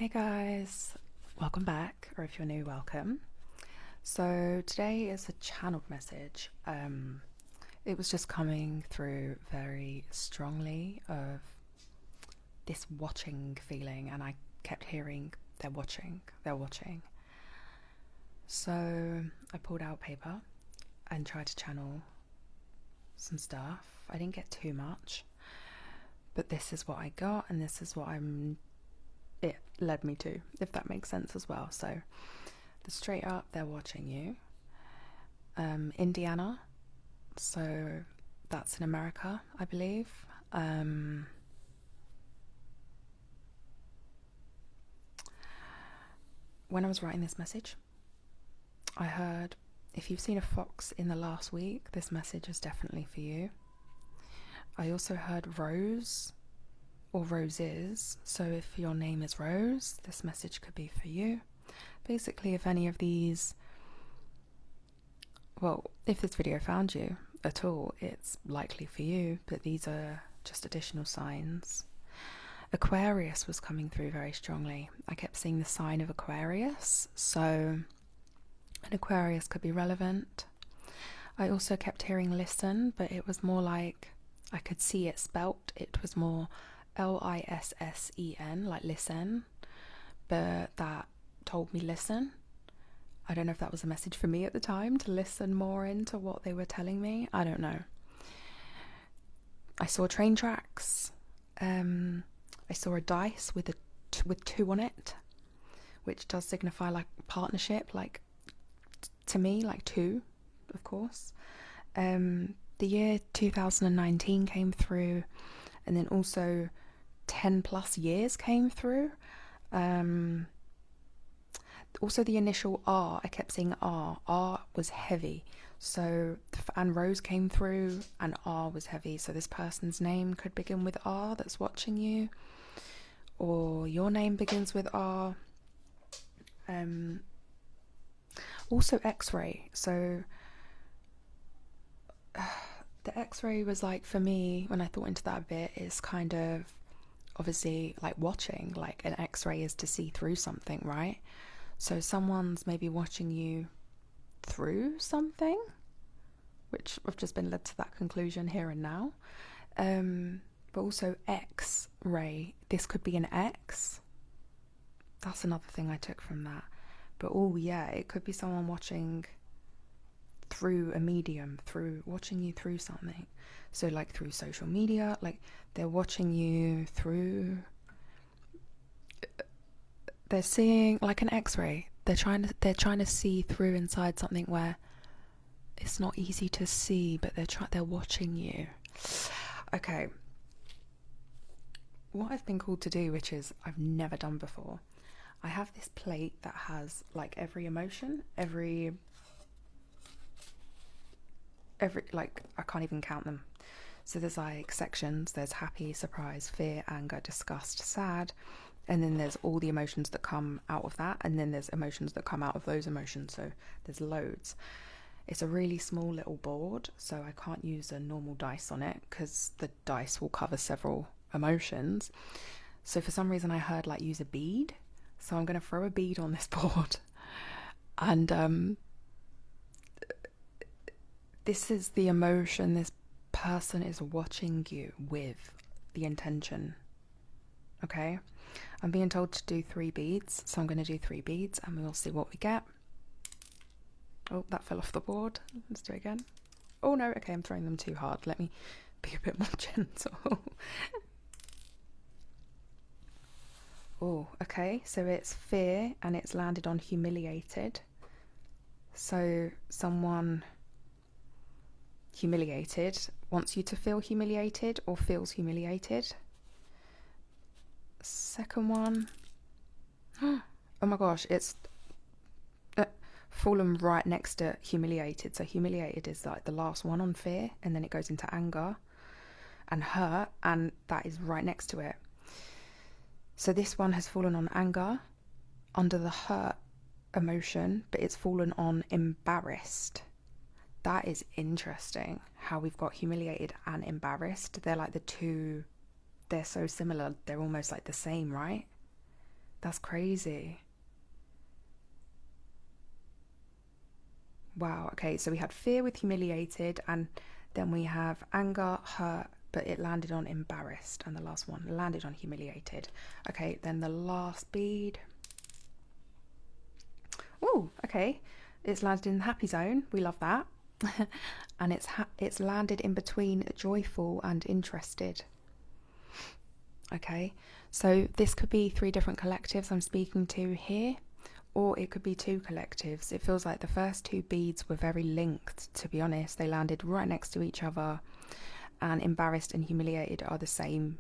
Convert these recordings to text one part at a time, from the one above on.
Hey guys, welcome back, or if you're new, welcome. So today is a channeled message. It was just coming through very strongly of this watching feeling, and I kept hearing they're watching. So I pulled out paper and tried to channel some stuff. I didn't get too much, but this is what I got, and this is what it led me to, if that makes sense as well. So the straight up, they're watching you. Indiana, so that's in America, I believe. When I was writing this message, I heard, if you've seen a fox in the last week, this message is definitely for you. I also heard Rose or Roses, so if your name is Rose, this message could be for you. Basically, if any of these, well, if this video found you at all, it's likely for you, but these are just additional signs. Aquarius was coming through very strongly. I kept seeing the sign of Aquarius, so an Aquarius could be relevant. I also kept hearing listen, but it was more like I could see it spelt. It was more Listen, like listen, but that told me listen. I don't know if that was a message for me at the time to listen more into what they were telling me. I don't know. I saw train tracks. I saw a dice with two on it, which does signify like partnership, like to me, like two, of course. The year 2019 came through, and then also 10 plus years came through. Also the initial R, I kept seeing R was heavy. So, and Rose came through and R was heavy. So this person's name could begin with R that's watching you, or your name begins with R. Also X-ray. So the X-ray was like, for me, when I thought into that a bit, is kind of obviously like watching, like an X-ray is to see through something, right? So someone's maybe watching you through something, which I've just been led to that conclusion here and now. But also X-ray, this could be an X. That's another thing I took from that. But oh yeah, it could be someone watching through a medium, through watching you through something. So like through social media, like they're watching you through, they're seeing like an X-ray. They're trying to see through inside something where it's not easy to see, but they're watching you. Okay. What I've been called to do, which is I've never done before, I have this plate that has like every emotion, every like, I can't even count them. So there's like sections. There's happy, surprise, fear, anger, disgust, sad, and then there's all the emotions that come out of that, and then there's emotions that come out of those emotions. So there's loads. It's a really small little board, so I can't use a normal dice on it because the dice will cover several emotions. So for some reason I heard like use a bead, so I'm going to throw a bead on this board, and this is the emotion this person is watching you with, the intention. Okay, I'm being told to do 3 beads, so I'm going to do 3 beads and we'll see what we get. Oh, that fell off the board. Let's do it again. Oh no, okay, I'm throwing them too hard. Let me be a bit more gentle. Oh, okay, so it's fear and it's landed on humiliated. So someone humiliated wants you to feel humiliated or feels humiliated. Second one, oh my gosh, it's fallen right next to humiliated. So humiliated is like the last one on fear, and then it goes into anger and hurt, and that is right next to it. So this one has fallen on anger under the hurt emotion, but it's fallen on embarrassed. That is interesting how we've got humiliated and embarrassed. They're like the two, they're so similar, they're almost like the same, right? That's crazy. Wow, okay, so we had fear with humiliated, and then we have anger, hurt, but it landed on embarrassed, and the last one landed on humiliated. Okay, then the last bead. Oh, okay, it's landed in the happy zone. We love that. And it's landed in between joyful and interested. Okay, so this could be 3 different collectives I'm speaking to here, or it could be 2 collectives. It feels like the first 2 beads were very linked, to be honest. They landed right next to each other, and embarrassed and humiliated are the same.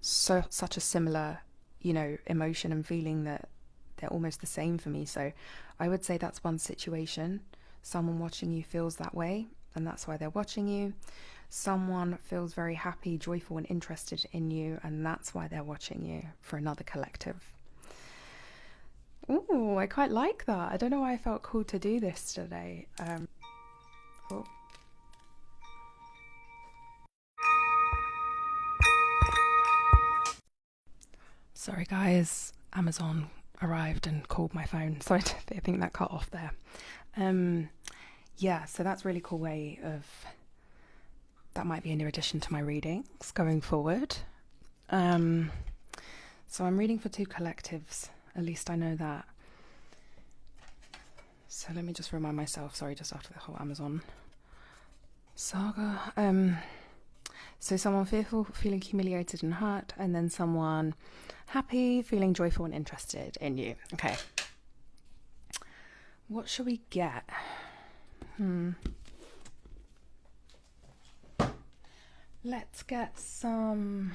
So such a similar, emotion and feeling that they're almost the same for me. So I would say that's one situation. Someone watching you feels that way, and that's why they're watching you. Someone feels very happy, joyful, and interested in you, and that's why they're watching you, for another collective. Ooh, I quite like that. I don't know why I felt called to do this today. Oh. Sorry guys, Amazon arrived and called my phone, so I think that cut off there. Yeah, so that's a really cool way of, that might be a new addition to my readings going forward. So I'm reading for 2 collectives, at least I know that. So let me just remind myself, sorry, just after the whole Amazon saga. So someone fearful, feeling humiliated and hurt, and then someone happy, feeling joyful and interested in you. Okay. What shall we get? Let's get some...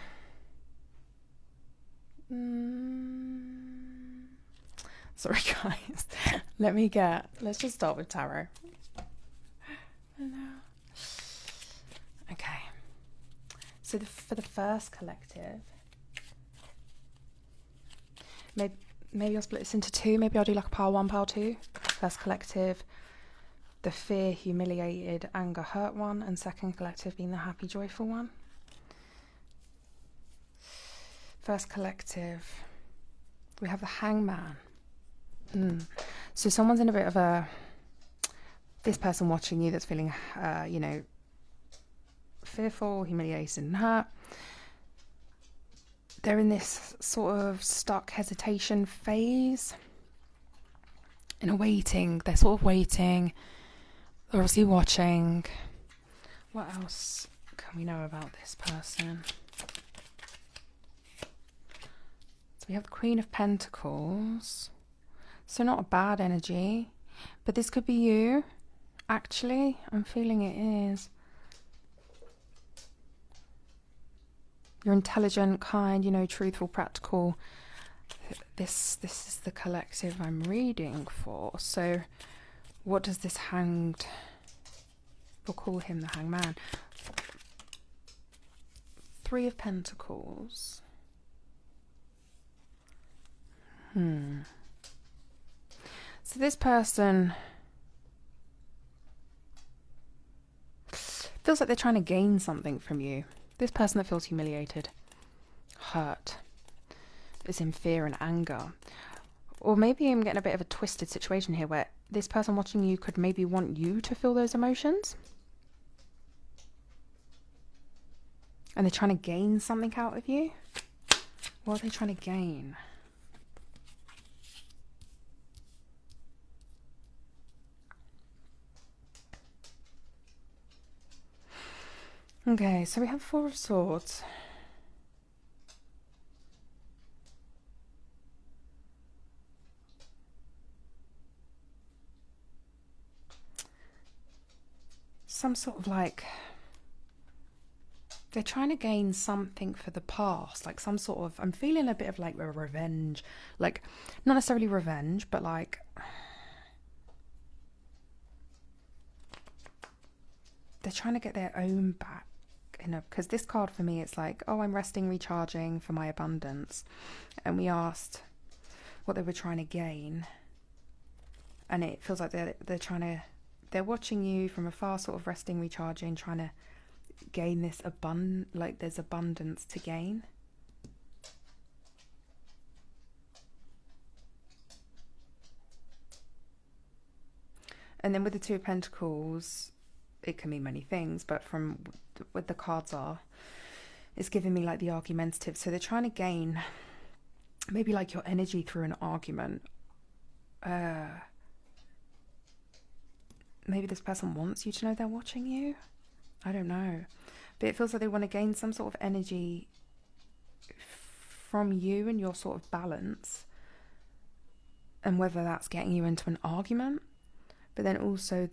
Sorry guys. Let's just start with tarot. Okay. So for the first collective, maybe I'll split this into 2. Maybe I'll do like a pile 1, pile 2. First collective, the fear, humiliated, anger, hurt one, and second collective being the happy, joyful one. First collective, we have the hangman. So someone's in a bit of this person watching you that's feeling, fearful, humiliated, and hurt. They're in this sort of stuck hesitation phase, in a waiting. They're sort of waiting. They're obviously watching. What else can we know about this person? So we have the Queen of Pentacles. So not a bad energy, but this could be you. Actually, I'm feeling it is. You're intelligent, kind, truthful, practical. This is the collective I'm reading for. So what does this hanged... We'll call him the hangman. 3 of Pentacles. So this person feels like they're trying to gain something from you. This person that feels humiliated, hurt, is in fear and anger. Or maybe I'm getting a bit of a twisted situation here where this person watching you could maybe want you to feel those emotions. And they're trying to gain something out of you. What are they trying to gain? Okay, so we have 4 of Swords. Some sort of they're trying to gain something for the past, like some sort of, I'm feeling a bit of like a revenge, like not necessarily revenge, but like they're trying to get their own back. Because this card for me, it's like, oh, I'm resting, recharging for my abundance. And we asked what they were trying to gain. And it feels like they're watching you from afar, sort of resting, recharging, trying to gain this there's abundance to gain. And then with the Two of Pentacles, it can mean many things, but from what the cards are, it's giving me like the argumentative. So they're trying to gain maybe like your energy through an argument. Maybe this person wants you to know they're watching you. I don't know. But it feels like they want to gain some sort of energy from you and your sort of balance. And whether that's getting you into an argument. But then also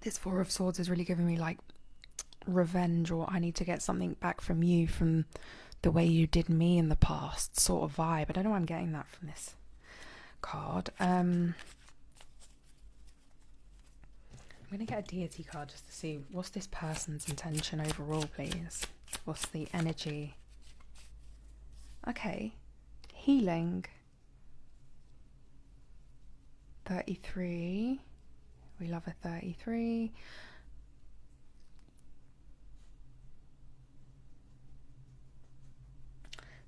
this Four of Swords is really giving me like revenge, or I need to get something back from you from the way you did me in the past sort of vibe. I don't know why I'm getting that from this card. I'm going to get a deity card just to see what's this person's intention overall, please. What's the energy? Okay. Healing. 33. We love a 33.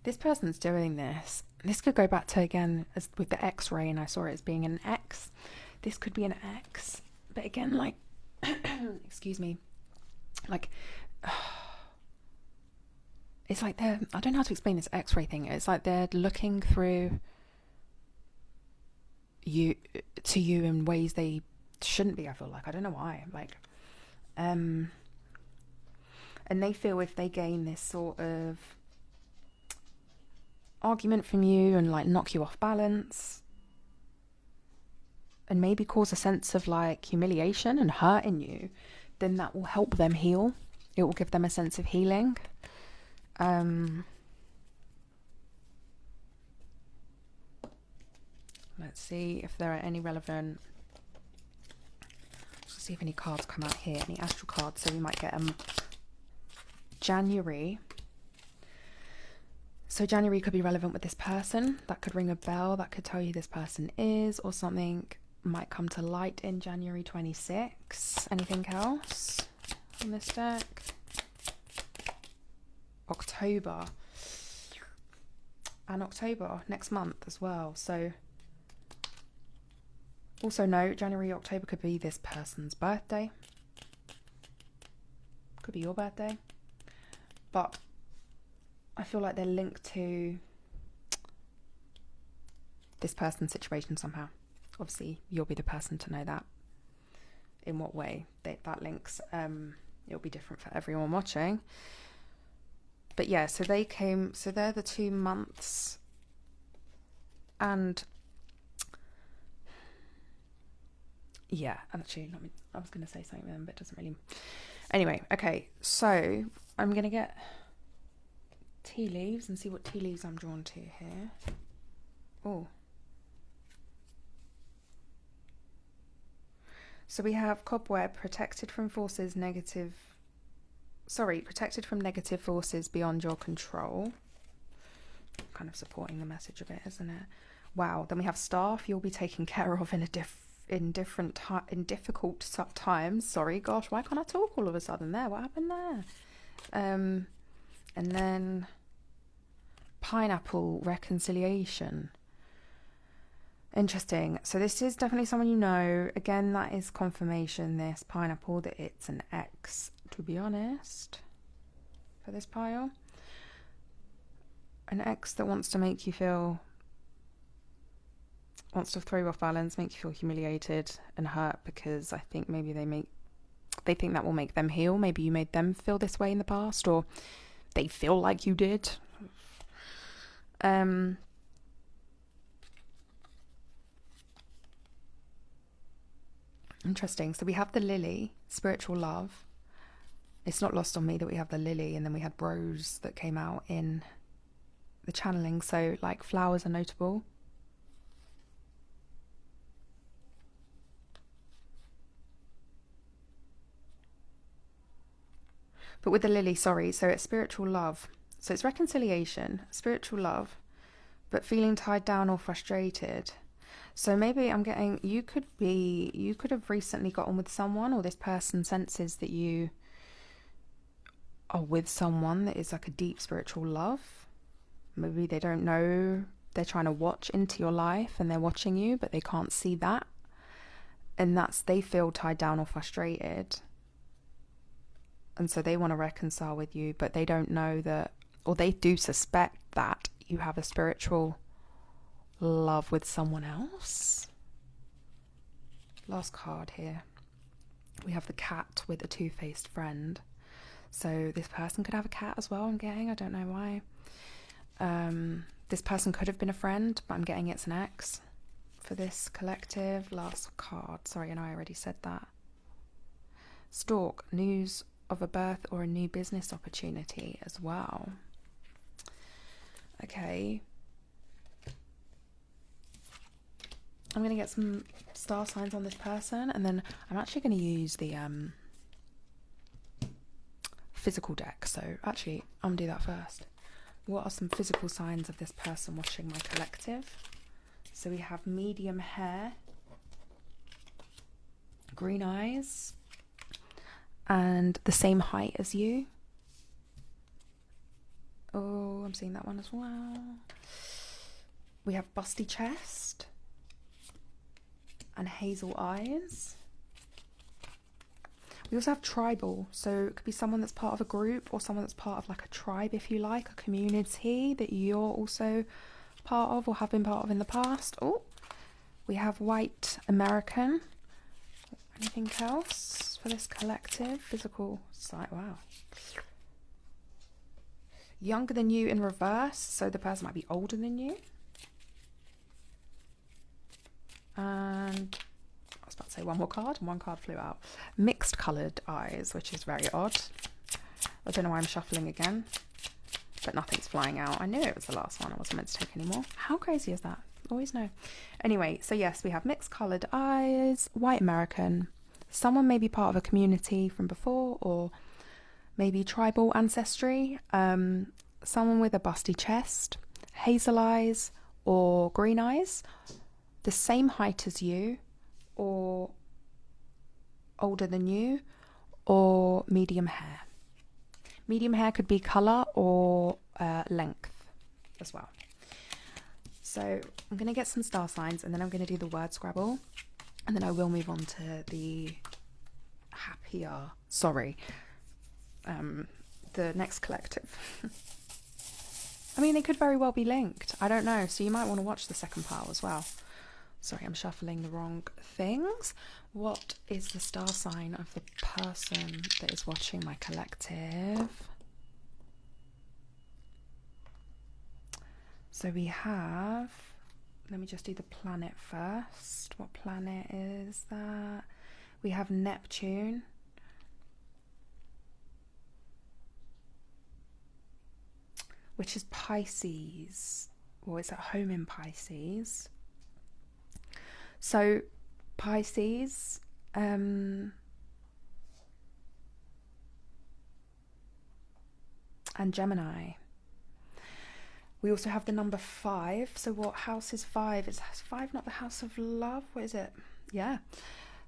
This person's doing this. This could go back to, again, as with the X-ray, and I saw it as being an X. This could be an X. But again, like, excuse me, like, it's like they're, I don't know how to explain this X-ray thing. It's like they're looking through you to you in ways they shouldn't be, I feel like. I don't know why. Like, and they feel if they gain this sort of argument from you and like knock you off balance and maybe cause a sense of like humiliation and hurt in you, then that will help them heal. It will give them a sense of healing. Let's see if there are any relevant, let's see if any cards come out here, any astral cards. So we might get January. So January could be relevant with this person. That could ring a bell. That could tell you who this person is, or something might come to light in January 26. Anything else on this deck? October. And October, next month as well. So also note, January, October could be this person's birthday. Could be your birthday. But I feel like they're linked to this person's situation somehow. Obviously, you'll be the person to know that. In what way that links. It'll be different for everyone watching. But yeah, so they came, so they're the 2 months. And yeah, actually, I was going to say something then, but it doesn't really. Anyway, okay, so I'm going to get tea leaves and see what tea leaves I'm drawn to here. Oh. So we have cobweb, protected from negative forces beyond your control. Kind of supporting the message a bit, isn't it? Wow. Then we have staff. You'll be taken care of in difficult times. Sorry, gosh, why can't I talk all of a sudden there? What happened there? And then pineapple, reconciliation. Interesting. So this is definitely someone you know. Again, that is confirmation, this pineapple, that it's an ex, to be honest, for this pile. An ex that wants to make you feel, wants to throw you off balance, make you feel humiliated and hurt, because I think maybe they think that will make them heal. Maybe you made them feel this way in the past, or they feel like you did. Interesting. So we have the lily, spiritual love. It's not lost on me that we have the lily, and then we had rose that came out in the channeling. So like flowers are notable. But with the lily, sorry, so it's spiritual love. So it's reconciliation, spiritual love, but feeling tied down or frustrated. So maybe I'm getting, you could have recently got on with someone, or this person senses that you are with someone that is like a deep spiritual love. Maybe they don't know, they're trying to watch into your life and they're watching you, but they can't see that. And they feel tied down or frustrated. And so they want to reconcile with you, but they don't know that, or they do suspect that you have a spiritual love with someone else. Last card here. We have the cat with a two-faced friend. So this person could have a cat as well, I'm getting. I don't know why. This person could have been a friend, but I'm getting it's an ex for this collective. Last card. Sorry, I know I already said that. Stalk. News of a birth or a new business opportunity as well. Okay. I'm going to get some star signs on this person, and then I'm actually going to use the physical deck. So actually, I'm going to do that first. What are some physical signs of this person watching my collective? So we have medium hair, green eyes, and the same height as you. Oh, I'm seeing that one as well. We have busty chest and hazel eyes. We also have tribal, so it could be someone that's part of a group or someone that's part of like a tribe, if you like, a community that you're also part of or have been part of in the past. Oh, we have white American. Anything else for this collective? Physical site. Wow. Younger than you in reverse, so the person might be older than you. And I was about to say one more card, and one card flew out. Mixed coloured eyes, which is very odd. I don't know why I'm shuffling again, but nothing's flying out. I knew it was the last one. I wasn't meant to take any more. How crazy is that? Always know. Anyway, so yes, we have mixed coloured eyes, white American. Someone may be part of a community from before, or maybe tribal ancestry. Someone with a busty chest, hazel eyes, or green eyes. The same height as you, or older than you, or medium hair. Medium hair could be colour or length as well. So I'm going to get some star signs, and then I'm going to do the word Scrabble, and then I will move on to the the next collective. I mean, they could very well be linked. I don't know. So you might want to watch the second pile as well. Sorry, I'm shuffling the wrong things. What is the star sign of the person that is watching my collective? So we have, let me just do the planet first. What planet is that? We have Neptune. Which is Pisces. Well, it's at home in Pisces. So Pisces, and Gemini. We also have the number 5. So what house is 5? Is 5 not the house of love? What is it? Yeah,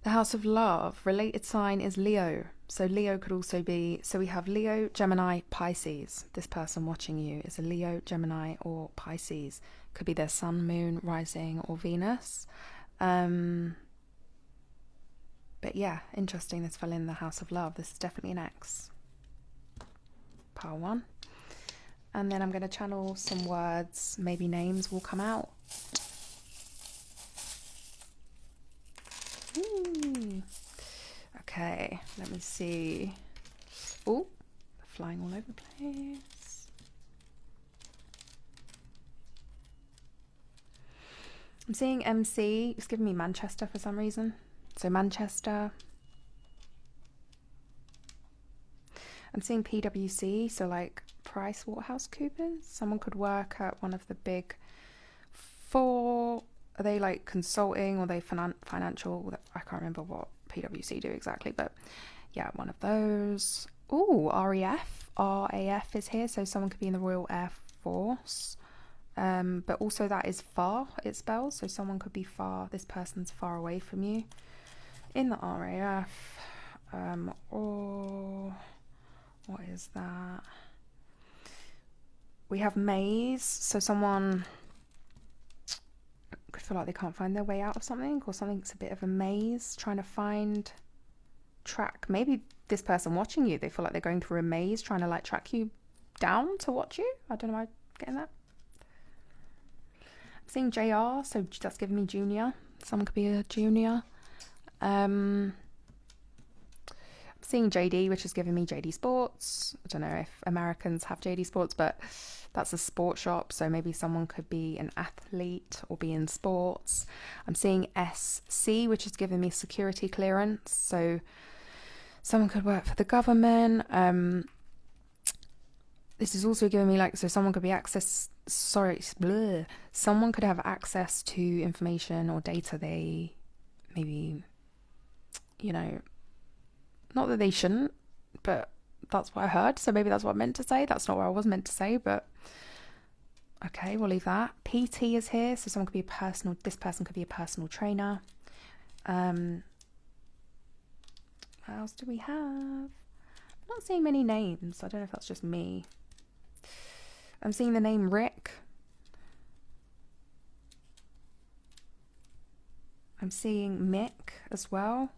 the house of love. Related sign is Leo. So Leo could also be, so we have Leo, Gemini, Pisces. This person watching you is a Leo, Gemini, or Pisces. Could be their sun, moon, rising, or Venus. But yeah, interesting, this fell in the house of love. This is definitely an X. Pile 1. And then I'm going to channel some words, maybe names will come out. Ooh. Okay, let me see. Oh, flying all over the place. I'm seeing MC. It's giving me Manchester for some reason. So Manchester. I'm seeing PwC, so like PricewaterhouseCoopers. Someone could work at one of the big 4. Are they like consulting, or are they financial? I can't remember what PwC do exactly, but yeah, one of those. Ooh, RAF is here, so someone could be in the Royal Air Force. But also that is far, it spells, so someone could be far. This person's far away from you in the RAF. Or what is that? We have maze, so someone could feel like they can't find their way out of something, or something's a bit of a maze, trying to find track. Maybe this person watching you, they feel like they're going through a maze, trying to like track you down to watch you. I don't know, am I getting that? I'm seeing JR, so that's giving me junior. Someone could be a junior. I'm seeing JD, which is giving me JD Sports. I don't know if Americans have JD Sports, but that's a sports shop, so maybe someone could be an athlete or be in sports. I'm seeing SC, which is giving me security clearance, so someone could work for the government. This is also giving me like, so someone could be someone could have access to information or data they maybe, you know, not that they shouldn't, but that's what I heard, so maybe that's what I meant to say. That's not what I was meant to say, but okay, we'll leave that. PT is here, so someone could be this person could be a personal trainer. What else do we have? I'm not seeing many names. I don't know if that's just me. I'm seeing the name Rick. I'm seeing Mick as well.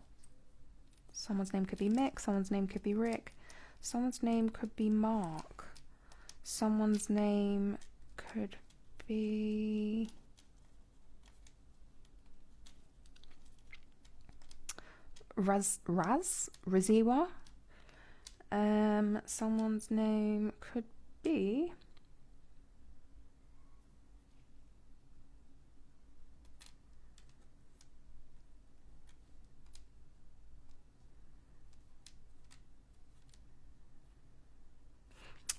Someone's name could be Mick, someone's name could be Rick, someone's name could be Mark, someone's name could be Raziwa. Someone's name could be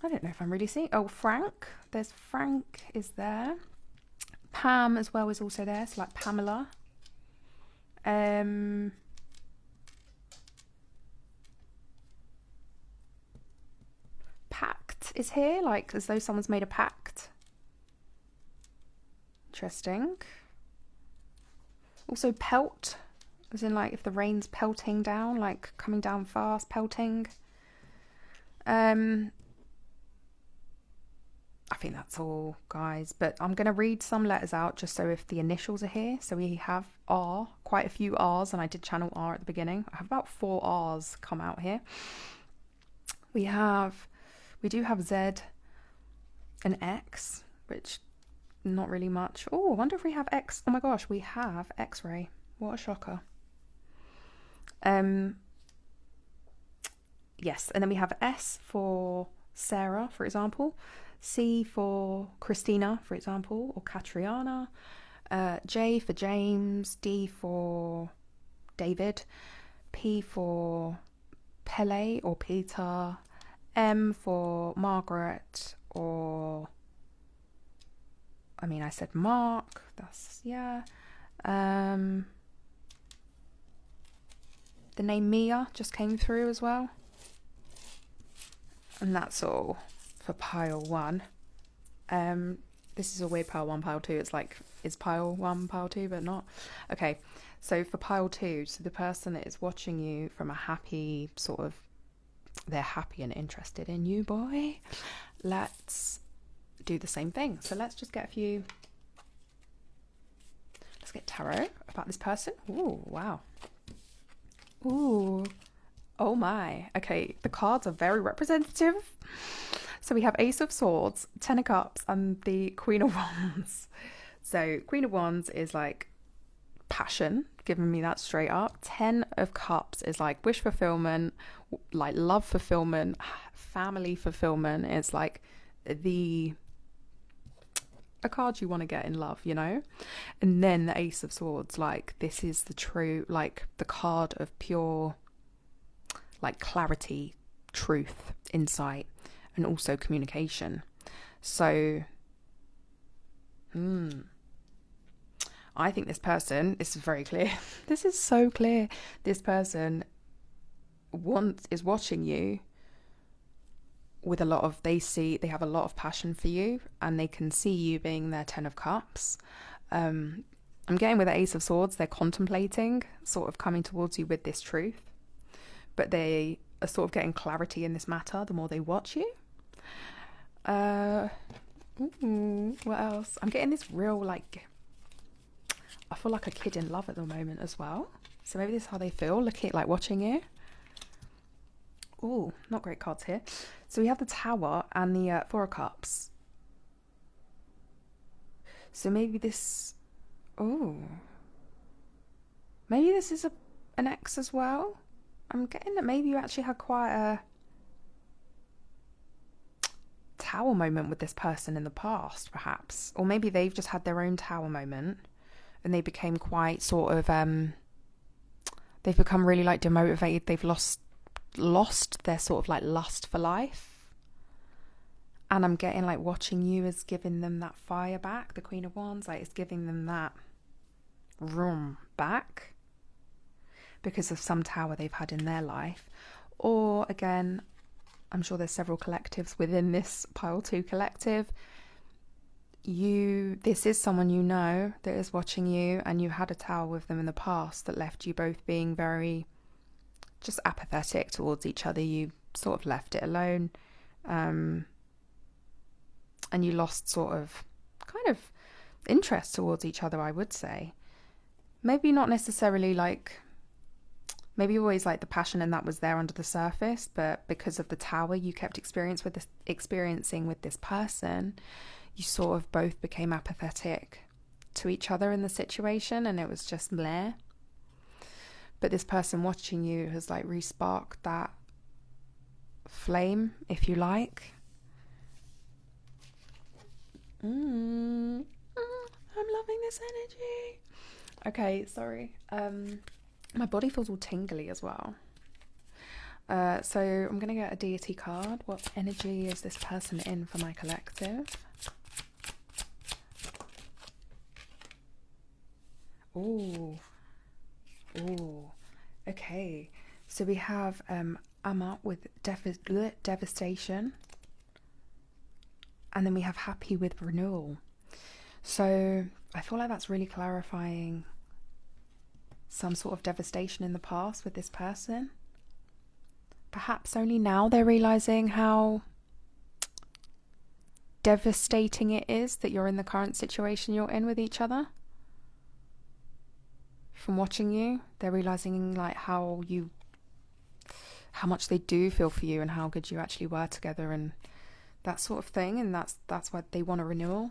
I don't know if I'm really seeing. Oh, Frank. There's Frank is there. Pam as well is also there. So like Pamela. Pact is here. Like as though someone's made a pact. Interesting. Also pelt. As in like if the rain's pelting down. Like coming down fast. Pelting. I think that's all, guys, but I'm going to read some letters out just so if the initials are here. So we have R, quite a few R's, and I did channel R at the beginning. I have about 4 R's come out here. We do have Z and X, which not really much. Oh, I wonder if we have X. Oh my gosh, we have X-ray. What a shocker. Yes, and then we have S for Sarah, for example. C for Christina, for example, or Katriana. J for James. D for David. P for Pele or Peter. M for Margaret or... I mean, I said Mark. That's, yeah. The name Mia just came through as well. And that's all for pile 1. This is a weird pile 1, pile 2. It's like, it's pile 1, pile 2, but not. Okay, so for pile 2, so the person that is watching you from a happy sort of, they're happy and interested in you, boy. Let's do the same thing. So let's just get a few, let's get tarot about this person. Ooh, wow. Ooh. Oh my. Okay, the cards are very representative. So we have Ace of Swords, 10 of Cups, and the Queen of Wands. So Queen of Wands is like passion, giving me that straight up. 10 of Cups is like wish fulfillment, like love fulfillment, family fulfillment. It's like a card you want to get in love, you know? And then the Ace of Swords, like this is the true, like the card of pure, like clarity, truth, insight, and also communication. So I think this person, this is very clear. This is so clear. This person is watching you with a lot of, they have a lot of passion for you, and they can see you being their 10 of Cups. I'm getting with the Ace of Swords, they're contemplating, sort of coming towards you with this truth. But they are sort of getting clarity in this matter the more they watch you. What else? I'm getting this real, like, I feel like a kid in love at the moment as well. So maybe this is how they feel, looking like watching you. Oh, not great cards here. So we have the Tower and the Four of Cups. So maybe this... Oh. Maybe this is an ex as well. I'm getting that maybe you actually had quite a Tower moment with this person in the past, perhaps. Or maybe they've just had their own Tower moment and they became quite sort of... they've become really like demotivated. They've lost their sort of like lust for life. And I'm getting like watching you is giving them that fire back. The Queen of Wands, like it's giving them that room back because of some Tower they've had in their life. Or again, I'm sure there's several collectives within this pile 2 collective. This is someone you know that is watching you, and you had a Tower with them in the past that left you both being very just apathetic towards each other. You sort of left it alone, and you lost sort of kind of interest towards each other, I would say. Maybe not necessarily like, maybe always like the passion and that was there under the surface, but because of the Tower you kept experiencing with this person, you sort of both became apathetic to each other in the situation, and it was just bleh. But this person watching you has like re-sparked that flame, if you like. I'm loving this energy. Okay, sorry. My body feels all tingly as well. So I'm going to get a deity card. What energy is this person in for my collective? Ooh. Okay. So we have I'm up with devastation. And then we have happy with renewal. So I feel like that's really clarifying some sort of devastation in the past with this person. Perhaps only now they're realizing how devastating it is that you're in the current situation you're in with each other. From watching you, they're realizing like how much they do feel for you and how good you actually were together and that sort of thing, and that's why they want a renewal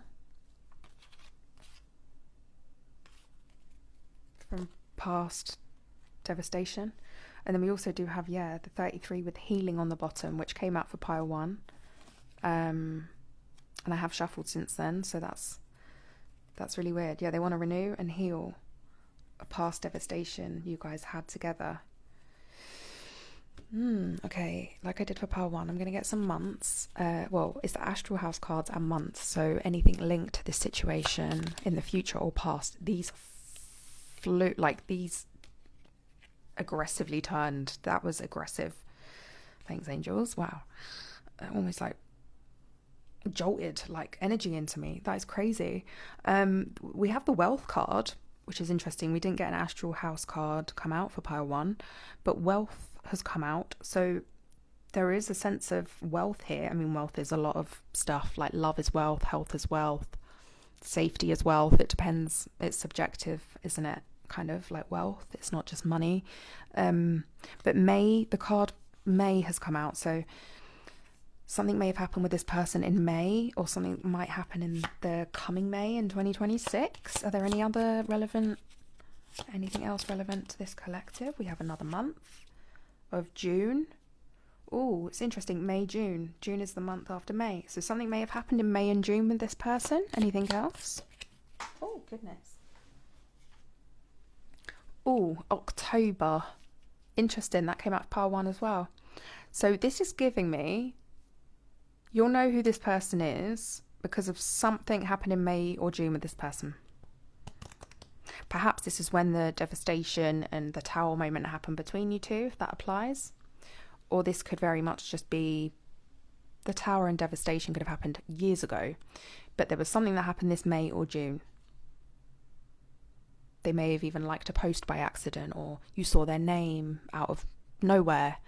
from past devastation. And then we also do have the 33 with healing on the bottom, which came out for pile 1, and I have shuffled since then, so that's really weird. They want to renew and heal a past devastation you guys had together. Okay, like I did for pile 1, I'm going to get some months. It's the astral house cards and months, so anything linked to this situation in the future or past. These these aggressively turned. That was aggressive. Thanks, angels. Wow. Almost like jolted like energy into me. That is crazy. We have the wealth card, which is interesting. We didn't get an astral house card come out for pile 1, but wealth has come out, so there is a sense of wealth here. I mean, wealth is a lot of stuff, like love is wealth, health is wealth, safety is wealth. It depends, it's subjective, isn't it? Kind of like wealth, it's not just money. But May, the card May has come out, so something may have happened with this person in May, or something might happen in the coming May in 2026. Are there anything else relevant to this collective? We have another month of June. Oh, it's interesting. May, June. June is the month after May. So something may have happened in May and June with this person. Anything else? Oh, goodness. Oh, October. Interesting. That came out of pile 1 as well. So this is giving me, you'll know who this person is because of something happened in May or June with this person. Perhaps this is when the devastation and the Tower moment happened between you two, if that applies. Or this could very much just be the Tower and devastation could have happened years ago, but there was something that happened this May or June. They may have even liked a post by accident, or you saw their name out of nowhere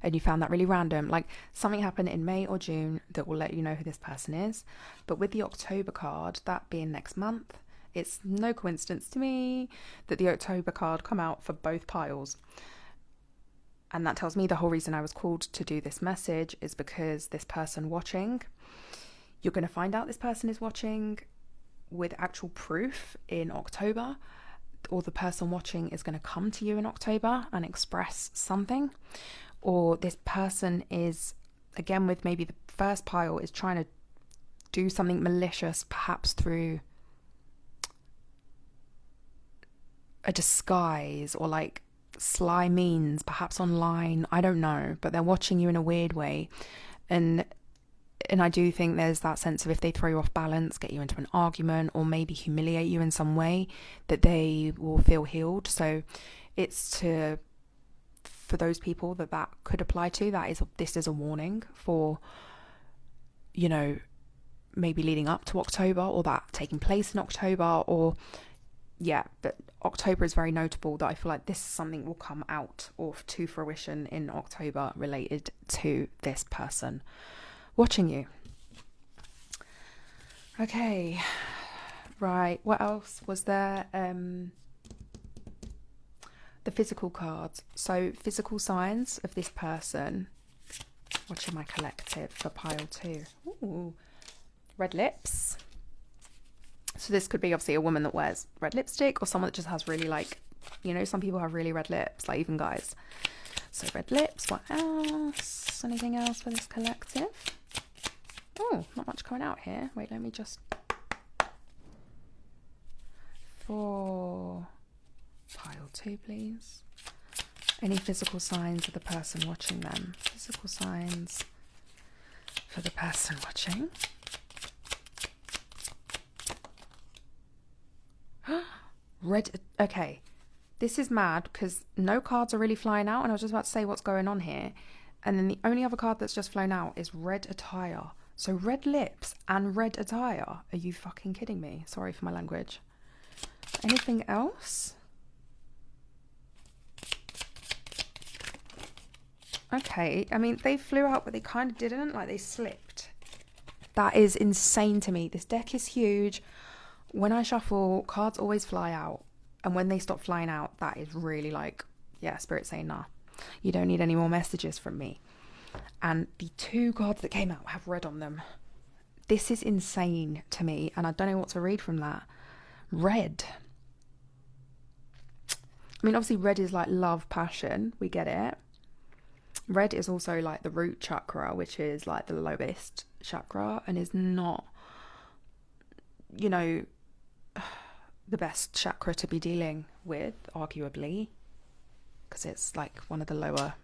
and you found that really random. Like something happened in May or June that will let you know who this person is. But with the October card, that being next month, It's no coincidence to me that the October card come out for both piles. And that tells me the whole reason I was called to do this message is because this person watching, you're going to find out this person is watching with actual proof in October, or the person watching is going to come to you in October and express something, or this person is, again with maybe the first pile, is trying to do something malicious, perhaps through a disguise or like sly means, perhaps online, I don't know, but they're watching you in a weird way. And I do think there's that sense of, if they throw you off balance, get you into an argument, or maybe humiliate you in some way, that they will feel healed. So it's for those people that could apply to, this is a warning for, you know, maybe leading up to October, or that taking place in October, or but October is very notable, that I feel like this is something will come out or to fruition in October related to this person watching you. Okay, right, what else was there? The physical cards. So physical signs of this person watching my collective for pile 2. Ooh, red lips. So this could be obviously a woman that wears red lipstick, or someone that just has really, like, you know, some people have really red lips, like even guys. So red lips. What else? Anything else for this collective? Oh, not much coming out here. Wait, let me just... For pile 2, please. Any physical signs of the person watching them? Physical signs for the person watching. Red. Okay, this is mad because no cards are really flying out, and I was just about to say what's going on here, and then the only other card that's just flown out is red attire. So red lips and red attire. Are you fucking kidding me? Sorry for my language. Anything else? Okay, I mean, they flew out, but they kind of didn't. Like, they slipped. That is insane to me. This deck is huge. When I shuffle, cards always fly out. And when they stop flying out, that is really like, yeah, Spirit saying, nah, you don't need any more messages from me. And the 2 cards that came out have red on them. This is insane to me, and I don't know what to read from that. Red. I mean, obviously red is like love, passion. We get it. Red is also like the root chakra, which is like the lowest chakra, and is not, you know, the best chakra to be dealing with, arguably, because it's like one of the lower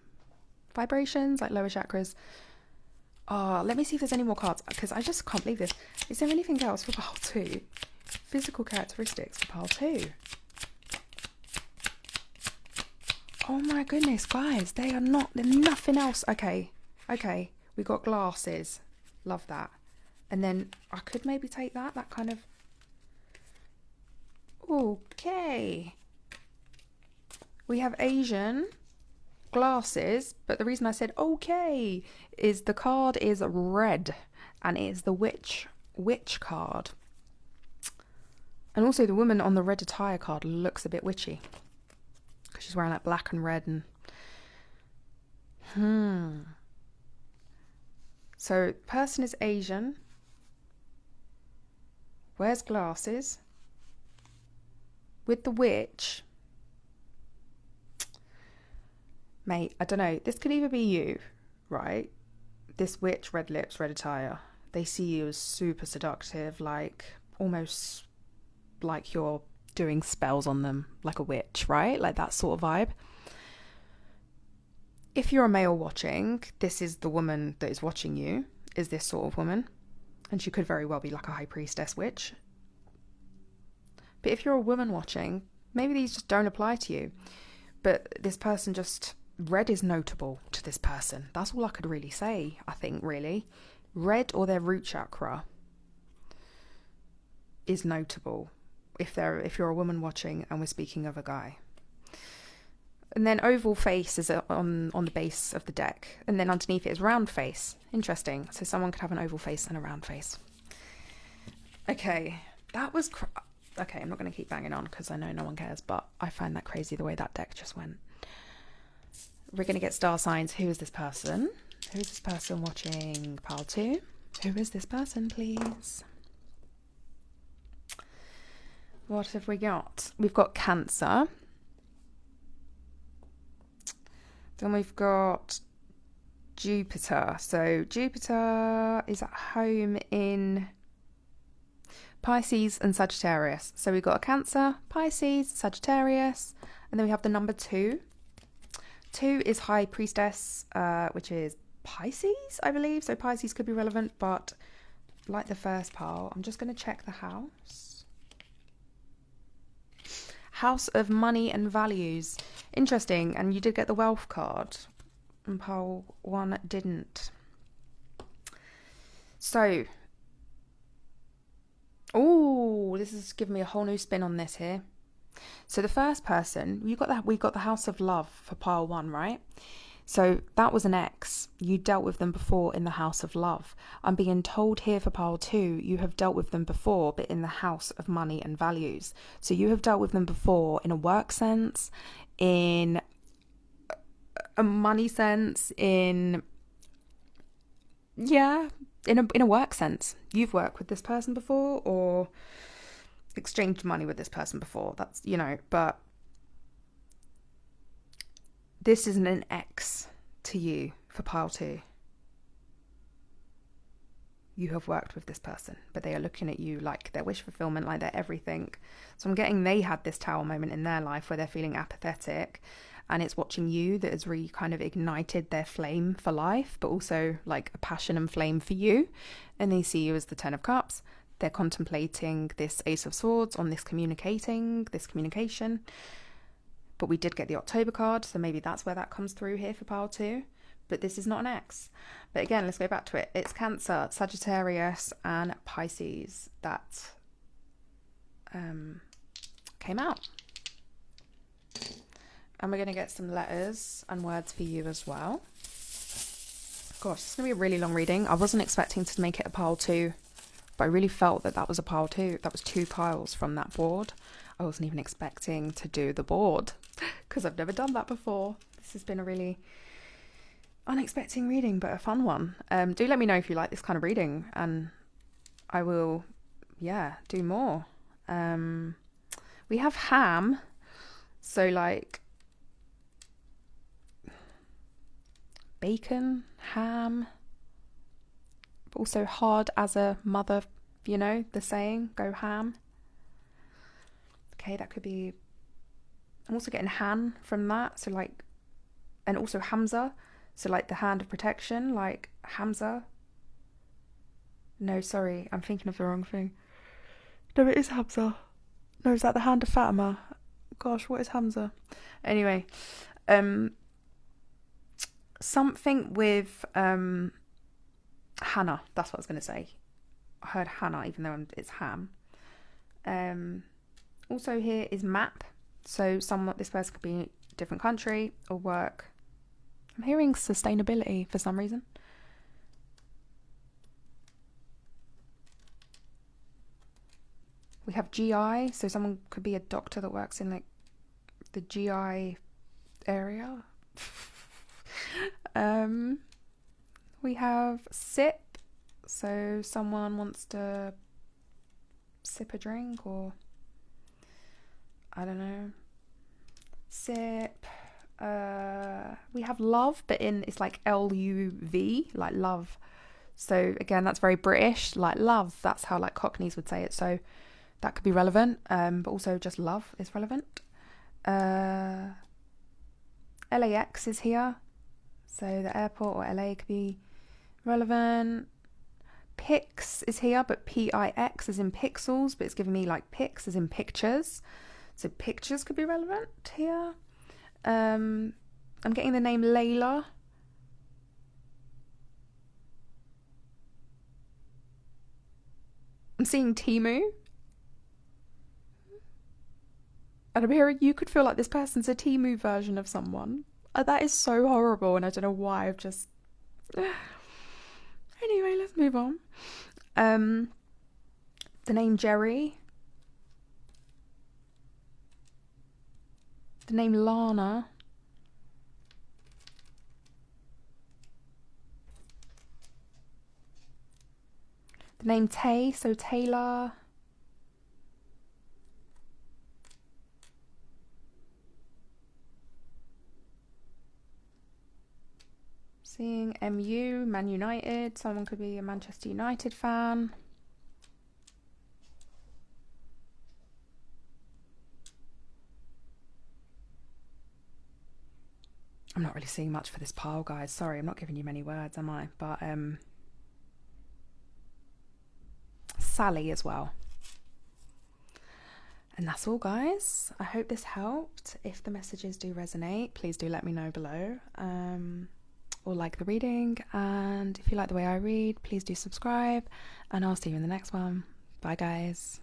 vibrations, like lower chakras. Let me see if there's any more cards, because I just can't believe this. Is there anything else for pile 2? Physical characteristics for pile 2. Oh my goodness, guys, there's nothing else. Okay, we got glasses. Love that. And then I could maybe take that kind of... Okay. We have Asian, glasses, but the reason I said okay is the card is red, and it is the witch card. And also the woman on the red attire card looks a bit witchy, because she's wearing like black and red and... So person is Asian, wears glasses, with the witch. Mate, I don't know. This could either be you, right? This witch, red lips, red attire. They see you as super seductive, like almost like you're doing spells on them, like a witch, right? Like that sort of vibe. If you're a male watching, this is the woman that is watching you, is this sort of woman. And she could very well be like a high priestess witch. But if you're a woman watching, maybe these just don't apply to you. But this person just... Red is notable to this person. That's all I could really say, I think, really. Red or their root chakra is notable if you're a woman watching and we're speaking of a guy. And then oval face is on the base of the deck. And then underneath it is round face. Interesting. So someone could have an oval face and a round face. Okay, that was... Okay, I'm not going to keep banging on because I know no one cares, but I find that crazy the way that deck just went. We're going to get star signs. Who is this person? Who is this person watching pile 2? Who is this person, please? What have we got? We've got Cancer. Then we've got Jupiter. So Jupiter is at home in Pisces and Sagittarius. So we've got a Cancer, Pisces, Sagittarius, and then we have the number 2. 2 is High Priestess, which is Pisces, I believe. So Pisces could be relevant, but like the first pile, I'm just going to check the house. House of Money and Values. Interesting. And you did get the Wealth card, and pile 1 didn't. So, oh, this is giving me a whole new spin on this here. So the first person, we got the House of Love for pile 1, right? So that was an ex. You dealt with them before in the House of Love. I'm being told here for pile 2, you have dealt with them before, but in the House of Money and Values. So you have dealt with them before in a work sense, in a money sense, in a work sense. You've worked with this person before or exchanged money with this person before. That's, but this isn't an ex to you for pile 2. You have worked with this person, but they are looking at you like their wish fulfillment, like they're everything. So I'm getting they had this tower moment in their life where they're feeling apathetic, and it's watching you that has really kind of ignited their flame for life, but also like a passion and flame for you. And they see you as the 10 of Cups. They're contemplating this Ace of Swords on this communication. But we did get the October card, so maybe that's where that comes through here for pile 2. But this is not an X. But again, let's go back to it. It's Cancer, Sagittarius, and Pisces that came out. And we're going to get some letters and words for you as well. Gosh, it's going to be a really long reading. I wasn't expecting to make it a pile 2, but I really felt that was a pile 2. That was 2 piles from that board. I wasn't even expecting to do the board because I've never done that before. This has been a really unexpected reading, but a fun one. Do let me know if you like this kind of reading, and I will, do more. We have ham, so like bacon, ham, but also hard as a mother, the saying, go ham. Okay, that could be, I'm also getting Han from that, so like, and also Hamza, so like the hand of protection, like Hamza. No, sorry, I'm thinking of the wrong thing. No, it is Hamza. No, is that the hand of Fatima? Gosh, what is Hamza? Anyway, something with Hannah, that's what I was going to say. I heard Hannah, even though it's ham. Also here is map. So this person could be a different country or work. I'm hearing sustainability for some reason. We have GI. So someone could be a doctor that works in like the GI area. We have sip. So someone wants to sip a drink, or I don't know. Sip. We have love, but it's like LUV, like love. So again, that's very British, like love. That's how like Cockneys would say it. So that could be relevant. But also just love is relevant. LAX is here. So the airport or LA could be relevant. Pix is here, but PIX is in pixels, but it's giving me like pics as in pictures. So pictures could be relevant here. I'm getting the name Layla. I'm seeing Timu. And I'm hearing you could feel like this person's a Timu version of someone. That is so horrible, and I don't know why I've just... Anyway, let's move on. The name Jerry. The name Lana. The name Tay, so Taylor. Seeing MU, Man United. Someone could be a Manchester United fan. I'm not really seeing much for this pile, guys. Sorry, I'm not giving you many words, am I? But Sally as well. And that's all, guys. I hope this helped. If the messages do resonate, please do let me know below. Or like the reading. And if you like the way I read, please do subscribe. And I'll see you in the next one. Bye, guys.